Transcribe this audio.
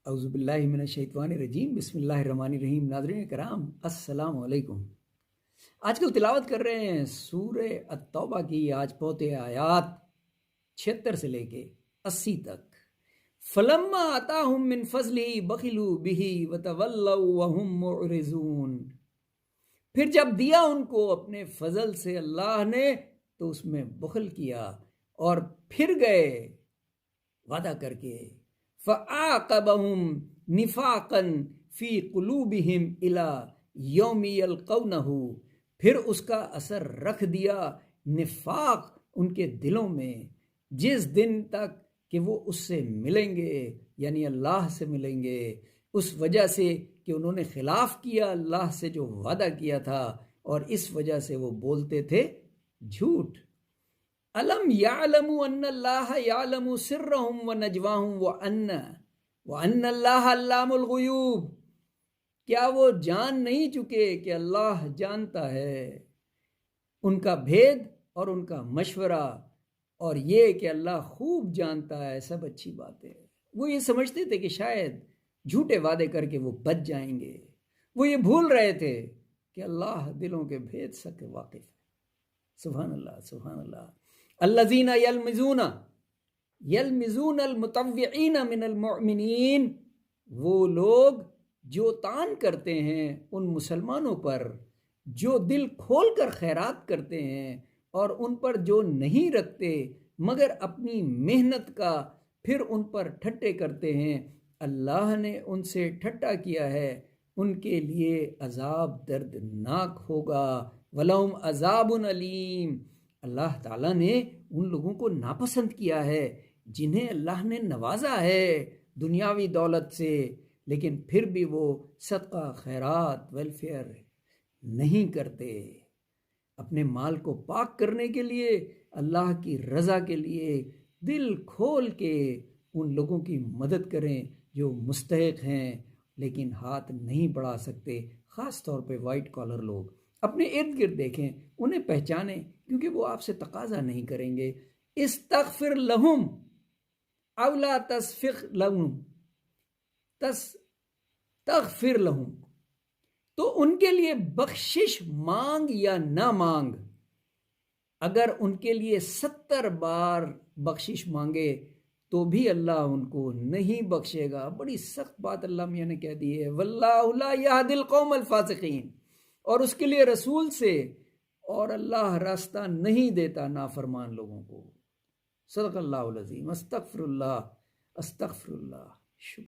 اعوذ باللہ من الشیطان الرجیم، بسم اللہ الرحمن الرحیم۔ ناظرین کرام السلام علیکم۔ آج کل تلاوت کر رہے ہیں سورہ التوبہ کی آج پوتے آیات 76 سے لے کے 80 تک۔ فلما آتاہم من فضلہ بخلوا بہ وتولوا وہم معرضون۔ پھر جب دیا ان کو اپنے فضل سے اللہ نے تو اس میں بخل کیا اور پھر گئے وعدہ کر کے۔ فَعَاقَبَهُمْ نِفَاقًا فِي قُلُوبِهِمْ إِلَى يَوْمِ يَلْقَوْنَهُ، پھر اس کا اثر رکھ دیا نفاق ان کے دلوں میں جس دن تک کہ وہ اس سے ملیں گے، یعنی اللہ سے ملیں گے، اس وجہ سے کہ انہوں نے خلاف کیا اللہ سے جو وعدہ کیا تھا، اور اس وجہ سے وہ بولتے تھے جھوٹ۔ الم یعلموا ان اللہ یعلم سرهم ونجواهم وان اللہ علام الغیوب، کیا وہ جان نہیں چکے کہ اللہ جانتا ہے ان کا بھید اور ان کا مشورہ، اور یہ کہ اللہ خوب جانتا ہے سب اچھی باتیں۔ وہ یہ سمجھتے تھے کہ شاید جھوٹے وعدے کر کے وہ بچ جائیں گے، وہ یہ بھول رہے تھے کہ اللہ دلوں کے بھید سے واقف ہے۔ سبحان اللہ، سبحان اللہ۔ الذین یلمزون المطوعین من المؤمنین، وہ لوگ جو تان کرتے ہیں ان مسلمانوں پر جو دل کھول کر خیرات کرتے ہیں، اور ان پر جو نہیں رکھتے مگر اپنی محنت کا، پھر ان پر ٹھٹے کرتے ہیں۔ اللہ نے ان سے ٹھٹا کیا ہے، ان کے لیے عذاب دردناک ہوگا۔ وَلَهُمْ عَذَابٌ علیم۔ اللہ تعالیٰ نے ان لوگوں کو ناپسند کیا ہے جنہیں اللہ نے نوازا ہے دنیاوی دولت سے، لیکن پھر بھی وہ صدقہ خیرات ویلفیئر نہیں کرتے۔ اپنے مال کو پاک کرنے کے لیے، اللہ کی رضا کے لیے دل کھول کے ان لوگوں کی مدد کریں جو مستحق ہیں لیکن ہاتھ نہیں بڑھا سکتے، خاص طور پہ وائٹ کالر لوگ۔ اپنے ارد گرد دیکھیں، انہیں پہچانیں، کیونکہ وہ آپ سے تقاضا نہیں کریں گے۔ استغفر لہم او لا تستغفر لہم، تستغفر لہم، تو ان کے لیے بخشش مانگ یا نہ مانگ۔ اگر ان کے لیے 70 بار بخشش مانگے تو بھی اللہ ان کو نہیں بخشے گا۔ بڑی سخت بات اللہ میاں نے کہہ دی ہے۔ واللہ لا یہدی القوم الفاسقین، اور اس کے لیے رسول سے اور اللہ راستہ نہیں دیتا نافرمان لوگوں کو۔ صدق اللہ العظیم۔ استغفر اللہ، استغفر اللہ۔ شکریہ۔